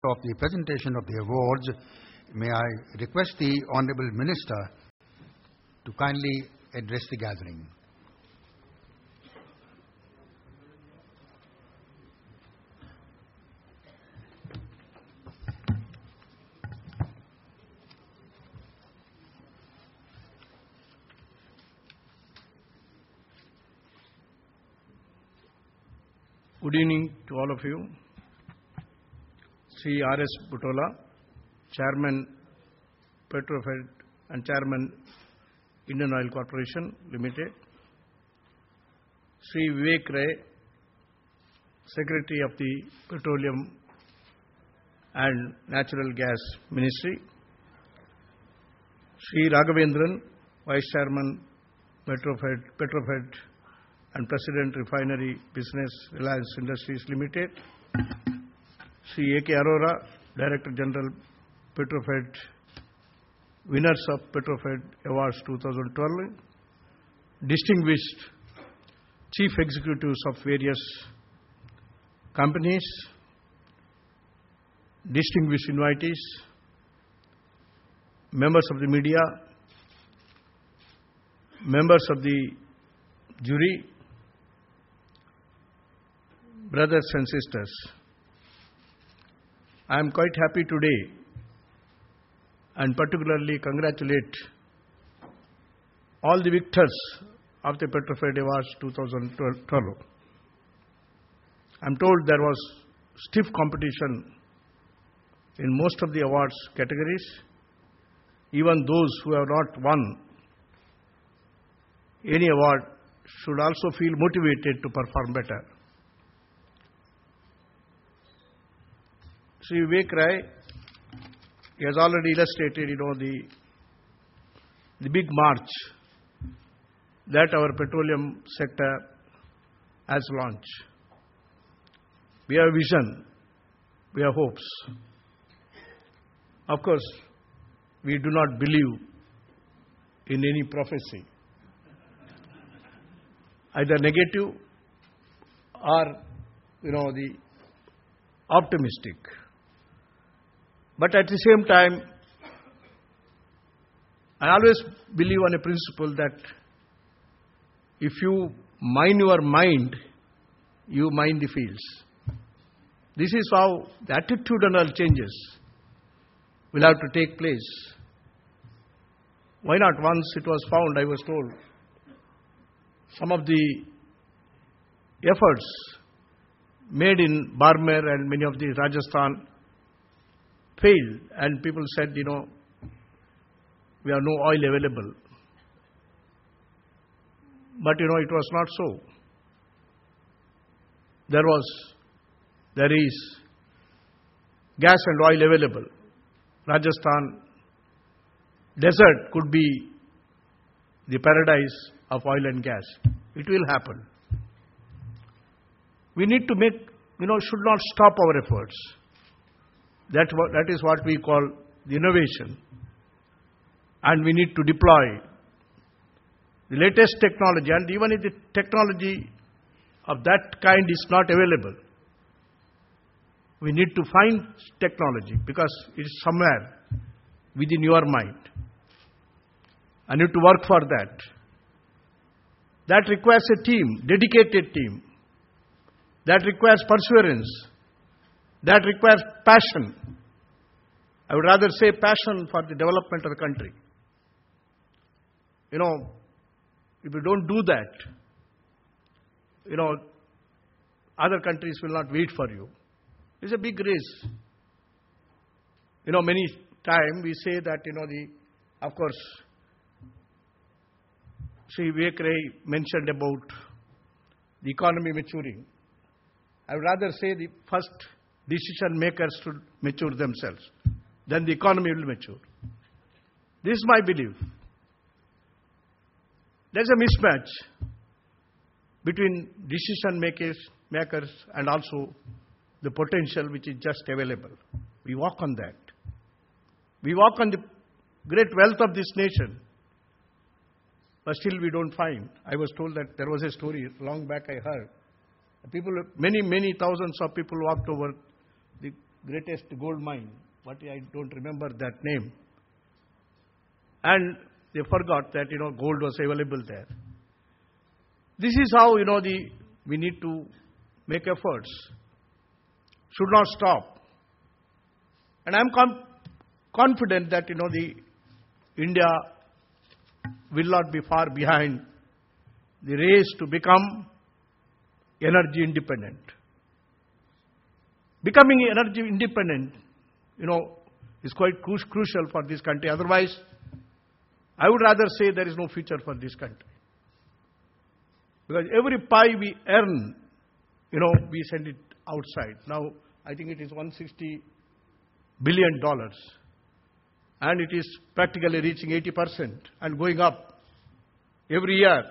of the presentation of the awards, may I request the Honourable Minister to kindly address the gathering. Good evening to all of you. Sri R.S. Butola, Chairman, PetroFed and Chairman, Indian Oil Corporation Limited. Sri Vivek Ray, Secretary of the Petroleum and Natural Gas Ministry. Sri Raghavendran, Vice Chairman, PetroFed and President Refinery Business Reliance Industries Limited. Sri A.K. Arora, Director General, PetroFed, winners of PetroFed Awards 2012, distinguished Chief Executives of various companies, distinguished invitees, members of the media, members of the jury, brothers and sisters. I am quite happy today and particularly congratulate all the victors of the PetroFed Awards 2012. I am told there was stiff competition in most of the awards categories. Even those who have not won any award should also feel motivated to perform better. Sri Vivek Rai, he has already illustrated, the big march that our petroleum sector has launched. We have vision, we have hopes. Of course, we do not believe in any prophecy, either negative or, the optimistic. But at the same time, I always believe on a principle that if you mine your mind, you mine the fields. This is how the attitudinal changes will have to take place. Why not? Once it was found, I was told, some of the efforts made in Barmer and many of the Rajasthan failed, and people said, we have no oil available. But it was not so. There is gas and oil available. Rajasthan desert could be the paradise of oil and gas. It will happen. We need to should not stop our efforts. That is what we call the innovation. And we need to deploy the latest technology. And even if the technology of that kind is not available, we need to find technology because it is somewhere within your mind. I need to work for that. That requires a team, dedicated team. That requires perseverance. That requires passion. I would rather say passion for the development of the country. If you don't do that, other countries will not wait for you. It's a big race. Many times we say that, of course, Sri Vivek Rai mentioned about the economy maturing. I would rather say the first decision makers should mature themselves. Then the economy will mature. This is my belief. There's a mismatch between decision makers and also the potential which is just available. We walk on that. We walk on the great wealth of this nation. But still we don't find. I was told that there was a story long back I heard. People, many thousands of people walked over the greatest gold mine, but I don't remember that name. And they forgot that, gold was available there. This is how, we need to make efforts. Should not stop. And I'm confident that, India will not be far behind the race to become energy independent. Becoming energy independent, is quite crucial for this country. Otherwise, I would rather say there is no future for this country. Because every pie we earn, we send it outside. Now, I think it is $160 billion. And it is practically reaching 80% and going up every year.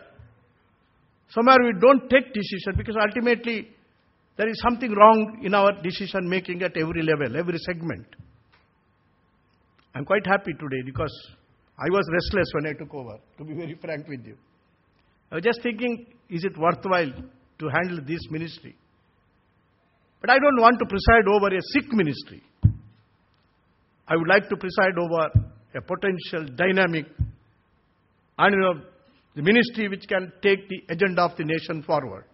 Somewhere we don't take decision because ultimately there is something wrong in our decision making at every level, every segment. I'm quite happy today because I was restless when I took over, to be very frank with you. I was just thinking, is it worthwhile to handle this ministry? But I don't want to preside over a sick ministry. I would like to preside over a potential, dynamic, and the ministry which can take the agenda of the nation forward.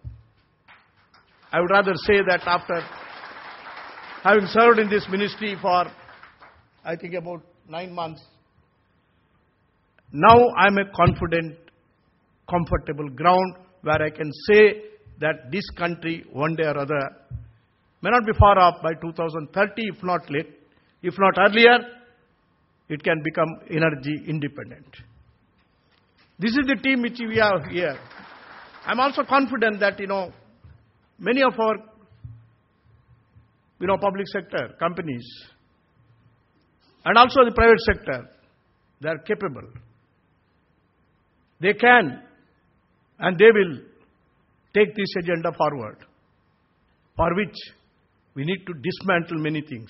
I would rather say that after having served in this ministry for, I think, about 9 months, now I'm a confident, comfortable ground where I can say that this country, one day or other, may not be far off by 2030, if not late, if not earlier, it can become energy independent. This is the team which we have here. I'm also confident that, many of our, public sector companies and also the private sector, they are capable. They can and they will take this agenda forward, for which we need to dismantle many things.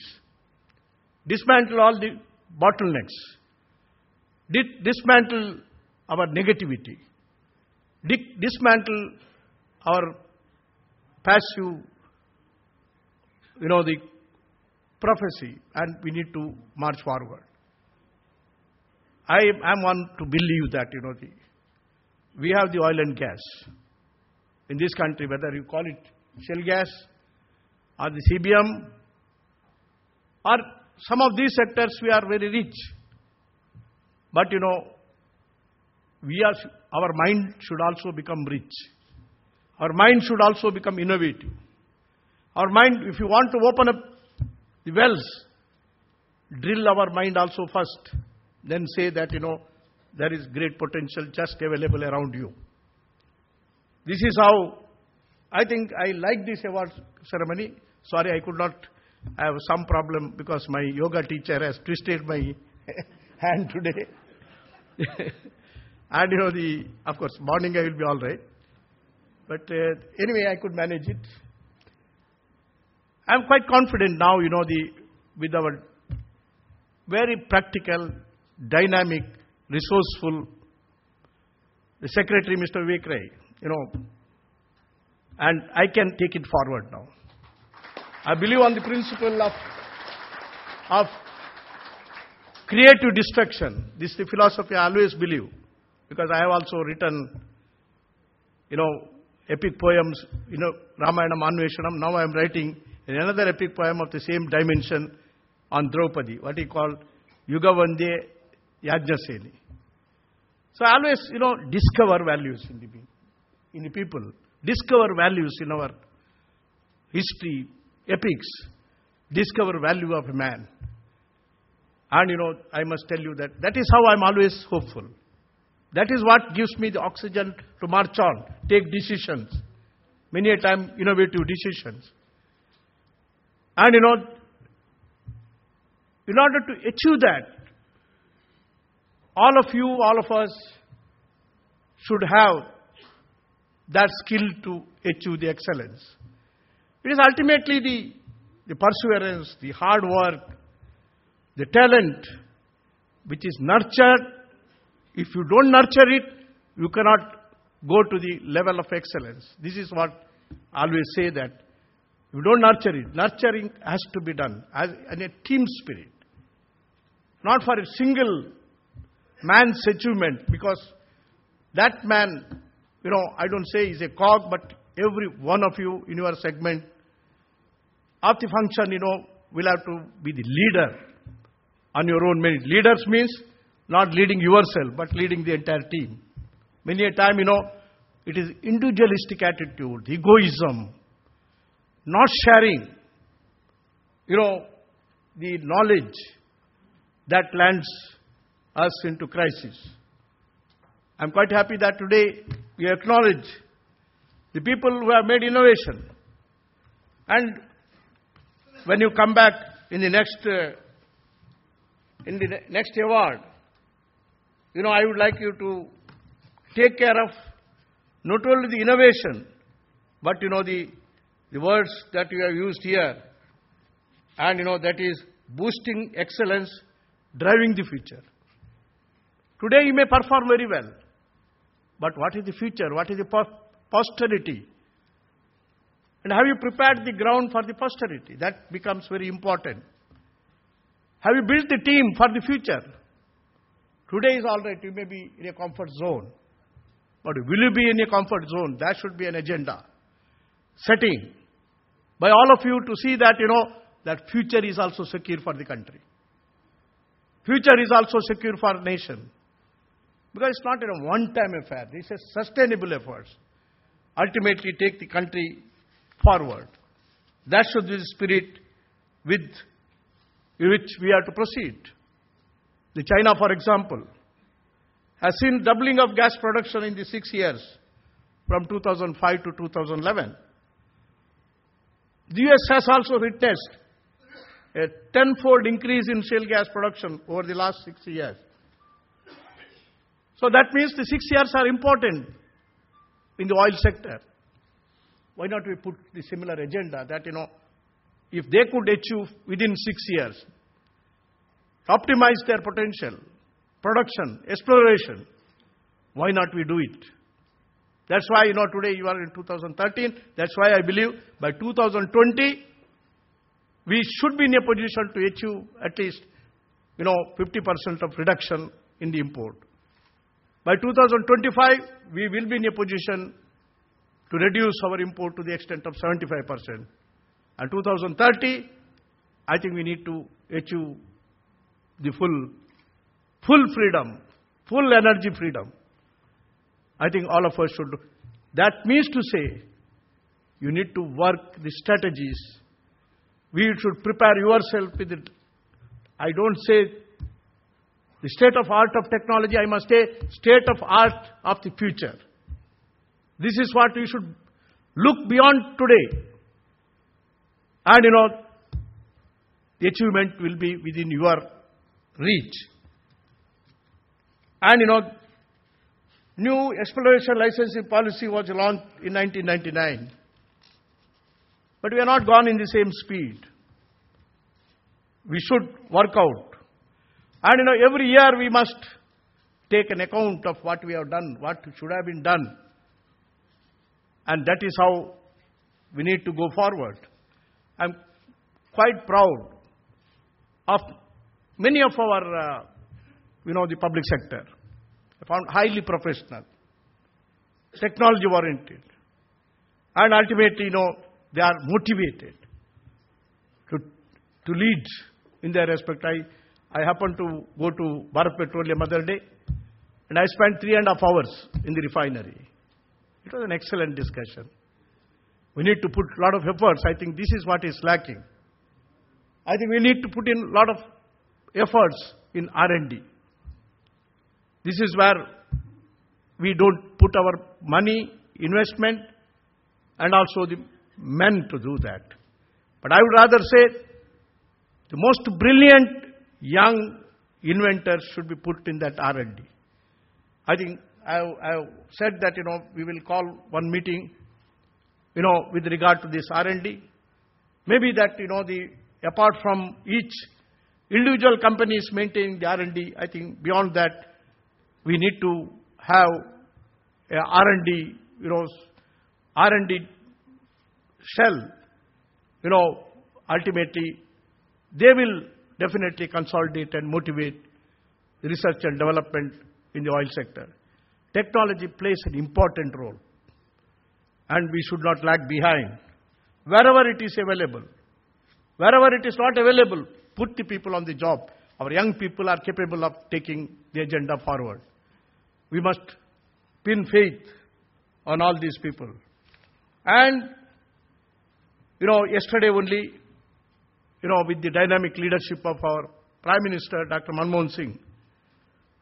Dismantle all the bottlenecks. Dismantle our negativity. Dismantle our passive, the prophecy, and we need to march forward. I am one to believe that, we have the oil and gas in this country, whether you call it shale gas or the CBM or some of these sectors, we are very rich. But, our mind should also become rich. Our mind should also become innovative. Our mind, if you want to open up the wells, drill our mind also first. Then say that, there is great potential just available around you. This is how I think I like this award ceremony. Sorry, I could not have some problem because my yoga teacher has twisted my hand today. And, of course, morning I will be all right. But anyway, I could manage it. I'm quite confident now, with our very practical, dynamic, resourceful Secretary, Mr. Vivek Rai, and I can take it forward now. I believe on the principle of creative destruction. This is the philosophy I always believe, because I have also written, epic poems, Ramayana Manveshanam. Now I am writing another epic poem of the same dimension on Draupadi, what he called Yuga Vande Yajnaseni. So I always, discover values in the people, discover values in our history, epics, discover value of a man. And, I must tell you that is how I'm always hopeful. That is what gives me the oxygen to march on, take decisions, many a time innovative decisions. And, in order to achieve that, all of you, all of us should have that skill to achieve the excellence. It is ultimately the perseverance, the hard work, the talent which is nurtured. If you don't nurture it, you cannot go to the level of excellence. This is what I always say, that You don't nurture it. Nurturing has to be done as in a team spirit. Not for a single man's achievement, because that man, I don't say is a cog, but every one of you in your segment of the function, will have to be the leader on your own merit. Leaders means not leading yourself, but leading the entire team. Many a time, it is individualistic attitude, egoism, not sharing, the knowledge that lands us into crisis. I'm quite happy that today we acknowledge the people who have made innovation. And when you come back in the next award, I would like you to take care of not only the innovation, but the words that you have used here, and that is boosting excellence, driving the future. Today you may perform very well, but what is the future? What is the posterity? And have you prepared the ground for the posterity? That becomes very important. Have you built the team for the future? Today is all right, you may be in a comfort zone. But will you be in a comfort zone? That should be an agenda setting by all of you to see that, that future is also secure for the country. Future is also secure for nation. Because it's not a one-time affair. This is sustainable efforts. Ultimately take the country forward. That should be the spirit with which we are to proceed. The China, for example, has seen doubling of gas production in the 6 years from 2005 to 2011. The US has also witnessed a tenfold increase in shale gas production over the last 6 years. So that means the 6 years are important in the oil sector. Why not we put the similar agenda that, if they could achieve within 6 years, optimize their potential, production, exploration, why not we do it? That's why, today you are in 2013. That's why I believe by 2020, we should be in a position to achieve at least, 50% of reduction in the import. By 2025, we will be in a position to reduce our import to the extent of 75%. And 2030, I think we need to achieve the full freedom, full energy freedom. I think all of us should do. That means to say, you need to work the strategies. We should prepare yourself with it. I don't say the state of art of technology, I must say state of art of the future. This is what we should look beyond today. And the achievement will be within your reach. And new exploration licensing policy was launched in 1999. But we are not gone in the same speed. We should work out. And every year we must take an account of what we have done, what should have been done. And that is how we need to go forward. I'm quite proud of many of our, the public sector. I found highly professional, technology-oriented. And ultimately, they are motivated to lead in their respect. I happened to go to Bharat Petroleum other day, and I spent 3.5 hours in the refinery. It was an excellent discussion. We need to put a lot of efforts. I think this is what is lacking. I think we need to put in a lot of efforts in R&D. This is where we don't put our money, investment, and also the men to do that. But I would rather say the most brilliant young inventors should be put in that R&D. I think I have said that, we will call one meeting, with regard to this R&D. Maybe that, apart from each individual companies maintaining the R&D, I think beyond that, we need to have a R&D, R&D shell ultimately they will definitely consolidate and motivate research and development in the oil sector. Technology plays an important role, and we should not lag behind. Wherever it is available, wherever it is not available, put the people on the job. Our young people are capable of taking the agenda forward. We must pin faith on all these people. And, yesterday only, with the dynamic leadership of our Prime Minister, Dr. Manmohan Singh,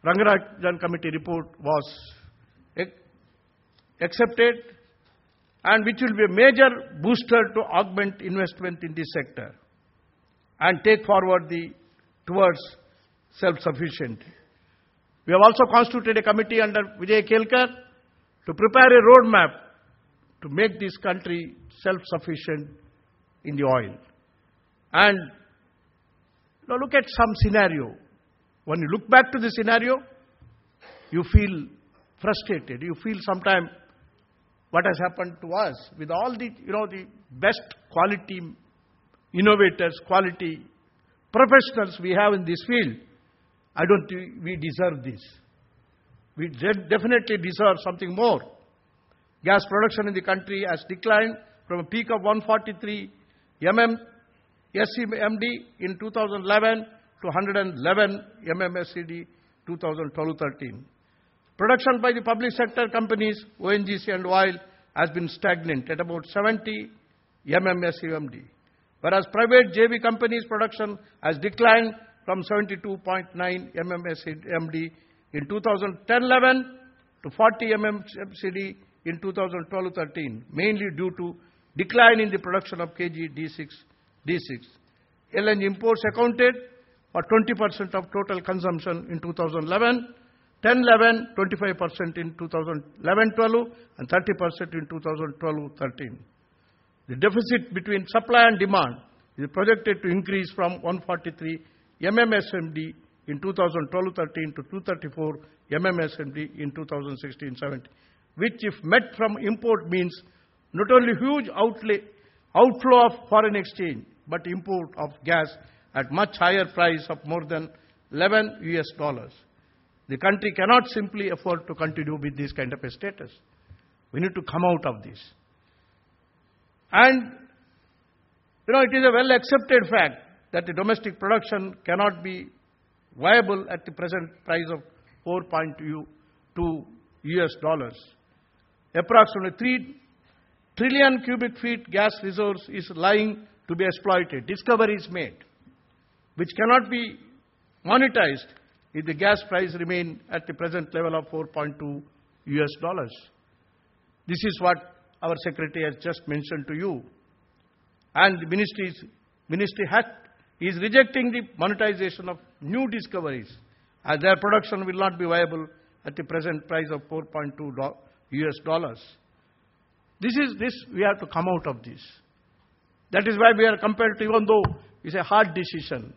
Rangarajan Committee report was accepted, and which will be a major booster to augment investment in this sector and take forward towards self-sufficiency. We have also constituted a committee under Vijay Kelkar to prepare a roadmap to make this country self-sufficient in the oil. And look at some scenario. When you look back to the scenario, you feel frustrated. You feel sometimes what has happened to us with all the best quality innovators, quality professionals we have in this field. I don't think we deserve this. We definitely deserve something more. Gas production in the country has declined from a peak of 143 SCMD in 2011 to 111 MMSCD 2012-13. Production by the public sector companies, ONGC and oil, has been stagnant at about 70 MMSCMD, whereas private JV companies' production has declined from 72.9 MMSCMD in 2010-11 to 40 MMSCD in 2012-13, mainly due to decline in the production of KG D6. LNG imports accounted for 20% of total consumption in 2011, 10-11, 25% in 2011-12, and 30% in 2012-13. The deficit between supply and demand is projected to increase from 143 MMSCMD in 2012-13 to 234 MMSCMD in 2016-17, which if met from import means not only huge outflow of foreign exchange, but import of gas at much higher price of more than $11. The country cannot simply afford to continue with this kind of a status. We need to come out of this. And, it is a well-accepted fact that the domestic production cannot be viable at the present price of $4.2. Approximately 3 trillion cubic feet gas resource is lying to be exploited. Discoveries made, which cannot be monetized if the gas price remain at the present level of $4.2. This is what our secretary has just mentioned to you. And the ministry is rejecting the monetization of new discoveries, as their production will not be viable at the present price of $4.2. We have to come out of this. That is why we are compelled to, even though it's a hard decision,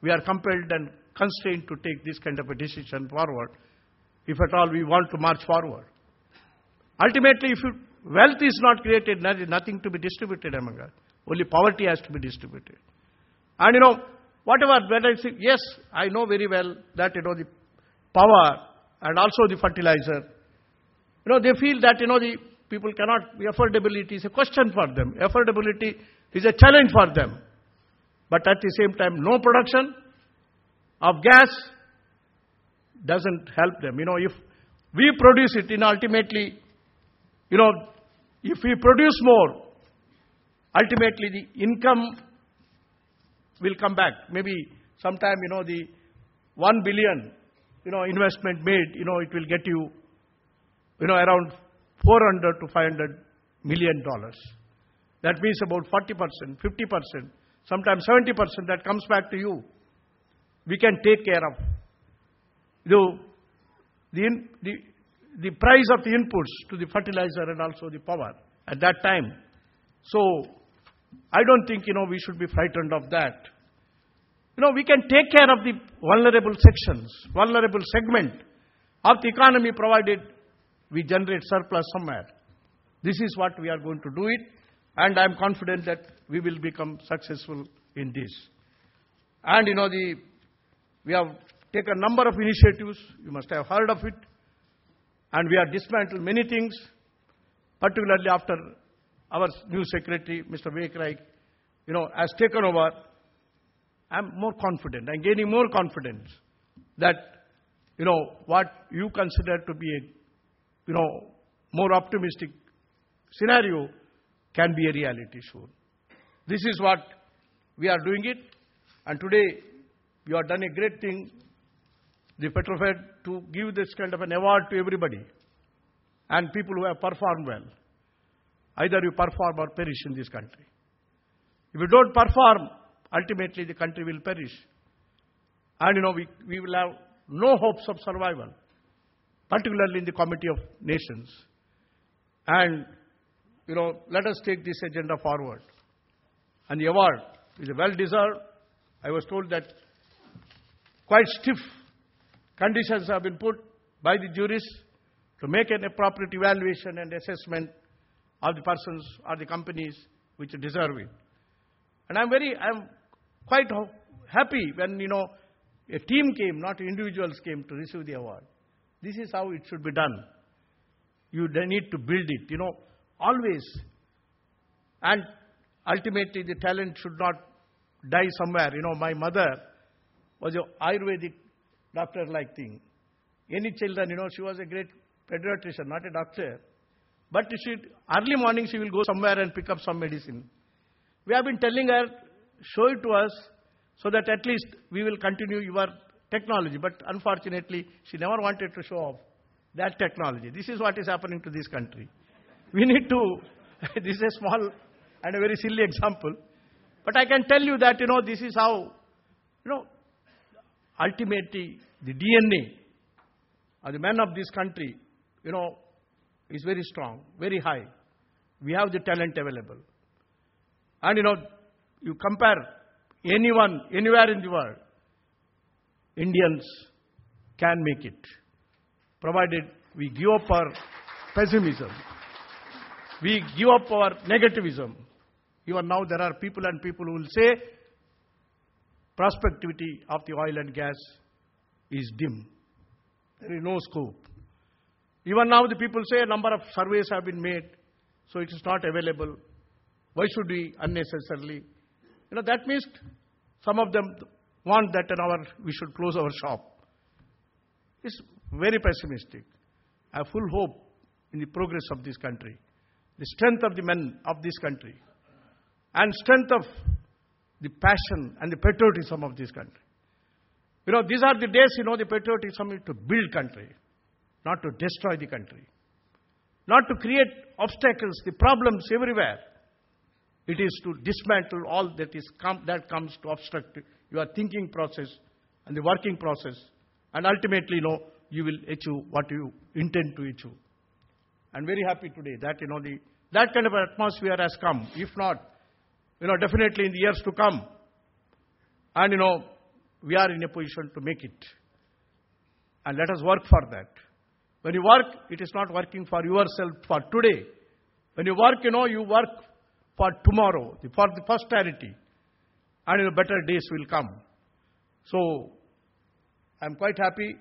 we are compelled and constrained to take this kind of a decision forward, if at all we want to march forward. Ultimately, if wealth is not created, there is nothing to be distributed among us. Only poverty has to be distributed. And when I say, yes, I know very well that, the power and also the fertilizer, they feel that, the people cannot, the affordability is a question for them. Affordability is a challenge for them. But at the same time, no production of gas doesn't help them. If we produce it, ultimately, if we produce more, ultimately the income will come back. Maybe sometime, the 1 billion, investment made, it will get you, around $400 to $500 million. That means about 40%, 50%, sometimes 70% that comes back to you. We can take care of. The price of the inputs to the fertilizer and also the power at that time. So, I don't think, we should be frightened of that. We can take care of the vulnerable sections, vulnerable segment of the economy, provided we generate surplus somewhere. This is what we are going to do it. And I'm confident that we will become successful in this. And we have taken a number of initiatives. You must have heard of it. And we have dismantled many things, particularly after our new secretary, Mr. Vivek, has taken over. I'm more confident. I'm gaining more confidence that, what you consider to be a, more optimistic scenario can be a reality soon. This is what we are doing it. And today, you have done a great thing, the PetroFed, to give this kind of an award to everybody and people who have performed well. Either you perform or perish in this country. If you don't perform, ultimately the country will perish. And we will have no hopes of survival, particularly in the Committee of Nations. And, let us take this agenda forward. And the award is well-deserved. I was told that quite stiff conditions have been put by the juries to make an appropriate evaluation and assessment of the persons or the companies which deserve it. And I'm quite happy when, a team came, not individuals came to receive the award. This is how it should be done. You need to build it, always. And ultimately, the talent should not die somewhere. My mother was an Ayurvedic doctor-like thing. Any children, she was a great pediatrician, not a doctor. But early morning she will go somewhere and pick up some medicine. We have been telling her, show it to us, so that at least we will continue your technology. But unfortunately, she never wanted to show off that technology. This is what is happening to this country. We need to, this is a small and a very silly example. But I can tell you that, this is how, ultimately the DNA of the men of this country, is very strong, very high. We have the talent available. And, you compare anyone, anywhere in the world, Indians can make it, provided we give up our pessimism. We give up our negativism. Even now there are people who will say prospectivity of the oil and gas is dim. There is no scope. Even now the people say a number of surveys have been made, so it is not available. Why should we unnecessarily? That means some of them want that we should close our shop. It's very pessimistic. I have full hope in the progress of this country, the strength of the men of this country, and strength of the passion and the patriotism of this country. These are the days, the patriotism is to build country, not to destroy the country, not to create obstacles, the problems everywhere. It is to dismantle all that comes to obstruct your thinking process and the working process, and ultimately, you will achieve what you intend to achieve. I'm very happy today that, that kind of atmosphere has come. If not, definitely in the years to come. And, we are in a position to make it. And let us work for that. When you work, it is not working for yourself for today. When you work, you work for tomorrow, for the posterity. And better days will come. So, I'm quite happy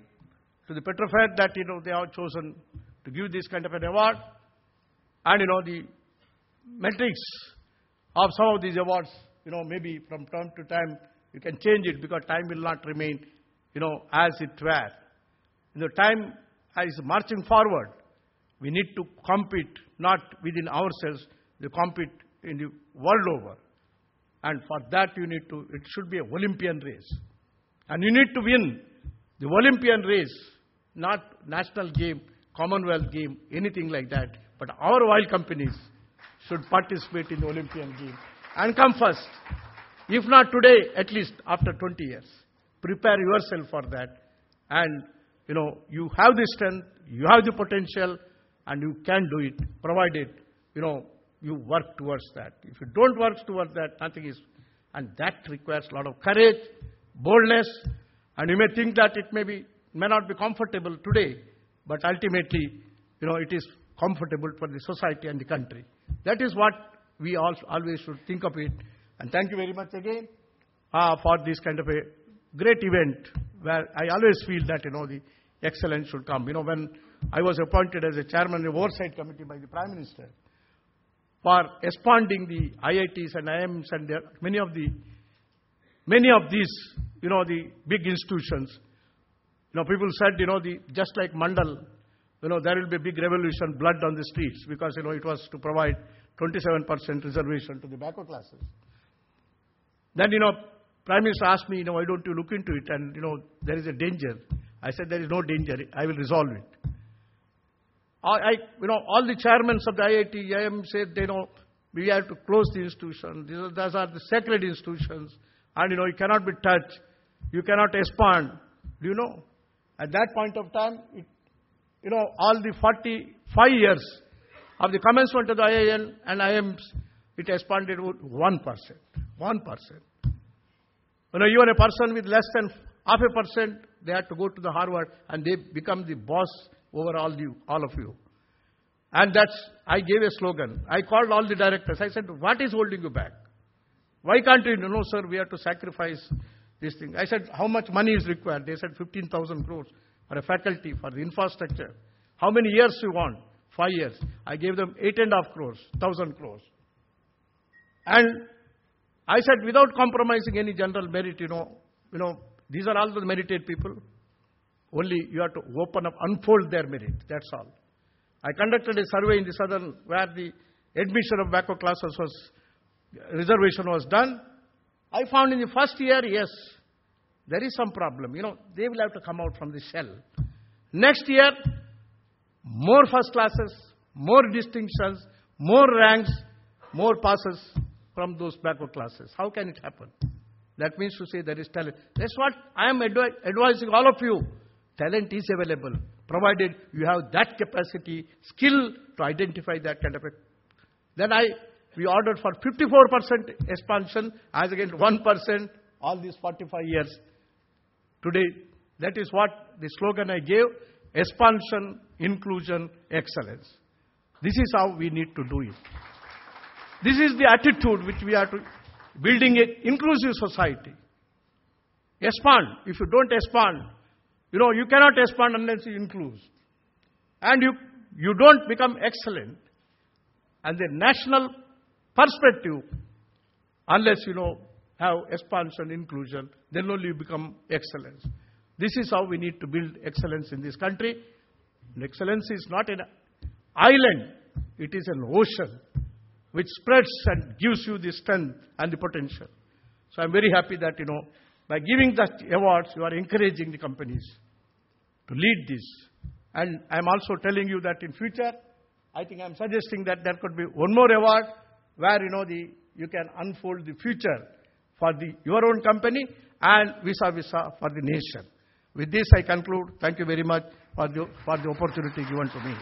to the PetroFed that, they have chosen to give this kind of an award. And, the metrics of some of these awards, maybe from time to time, you can change it because time will not remain, as it were. Time is marching forward. We need to compete, not within ourselves, we compete in the world over. And for that it should be an Olympian race. And you need to win the Olympian race, not national game, Commonwealth game, anything like that. But our oil companies should participate in the Olympian game and come first. If not today, at least after 20 years. Prepare yourself for that. And, you have the strength, you have the potential, and you can do it, provided, you work towards that. If you don't work towards that, nothing is. And that requires a lot of courage, boldness, and you may think that it may not be comfortable today, but ultimately, it is comfortable for the society and the country. That is what we always should think of it. And thank you very much again for this kind of a great event where I always feel that, the excellence should come. When I was appointed as a chairman of the oversight committee by the Prime Minister for expanding the IITs and IIMs and many of these, the big institutions, people said, just like Mandal, there will be a big revolution, blood on the streets, because, it was to provide 27% reservation to the backward classes. Then, Prime Minister asked me, why don't you look into it? And, there is a danger. I said, there is no danger. I will resolve it. All the chairmen of the IIT, IIM said, we have to close the institution. These are the sacred institutions. And, you cannot be touched. You cannot expand. Do you know? At that point of time, all the 45 years of the commencement of the IIN and IIMs, it expanded with 1%. 1%. Even a person with less than 0.5%, they had to go to the Harvard and they become the boss over all of you. And I gave a slogan. I called all the directors. I said, what is holding you back? Why can't you? No, sir, we have to sacrifice this thing. I said, how much money is required? They said 15,000 crores for a faculty, for the infrastructure. How many years you want? 5 years. I gave them 8.5 crores, 1,000 crores. And I said, without compromising any general merit, these are all the merited people. Only you have to open up, unfold their merit. That's all. I conducted a survey in the southern where the admission of backward classes reservation was done. I found in the first year, yes, there is some problem. They will have to come out from the shell. Next year, more first classes, more distinctions, more ranks, more passes from those backward classes. How can it happen? That means to say there is talent. That's what I am advising all of you. Talent is available, provided you have that capacity, skill to identify that kind of a... Then we ordered for 54% expansion as against 1% all these 45 years. Today, that is what the slogan I gave, expansion, inclusion, excellence. This is how we need to do it. This is the attitude which we are to building an inclusive society. Expand. If you don't expand, you cannot expand unless you include. And you don't become excellent. And the national perspective, unless have expansion, inclusion, then only you become excellence. This is how we need to build excellence in this country. And excellence is not an island, it is an ocean which spreads and gives you the strength and the potential. So I'm very happy that, by giving the awards, you are encouraging the companies to lead this. And I'm also telling you that in future, I think I'm suggesting that there could be one more award where, you can unfold the future for your own company and vice versa for the nation. With this, I conclude. Thank you very much for the opportunity given to me.